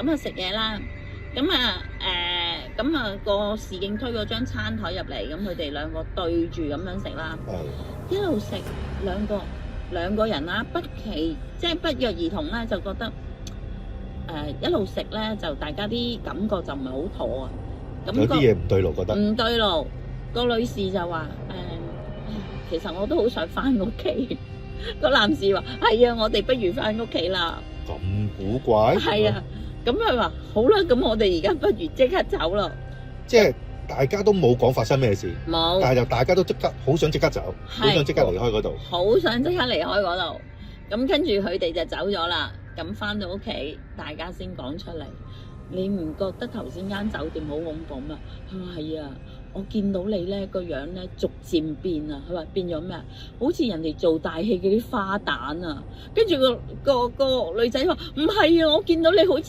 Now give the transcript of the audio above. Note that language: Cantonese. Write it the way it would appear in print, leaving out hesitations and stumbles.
咁啊食嘢啦，咁啊個侍應推咗張餐台入嚟，咁佢哋兩個對住咁樣食啦，一路食兩個人啦，即係不約而同咧，就覺得一路食咧，就大家啲感覺就唔係好妥啊。咁有啲嘢唔對路，覺得唔對路。個女士就話其實我都好想翻屋企。個男士話係啊，我哋不如翻屋企啦。咁古怪。係啊，咁佢話好啦，咁我哋而家不如即刻走咯。即係大家都冇講發生咩事，冇，但係就大家都即刻好想即刻走，好想即刻離開嗰度，好想即刻離開嗰度。咁跟住佢哋就走咗啦。咁翻到屋企，大家先講出嚟。你唔覺得頭先間酒店好恐怖咩？佢話係啊，我見到你咧個樣咧逐漸變啊。佢話變咗咩啊？好似人哋做大戲嗰啲花旦啊。跟住個女仔話唔係啊，我見到你好似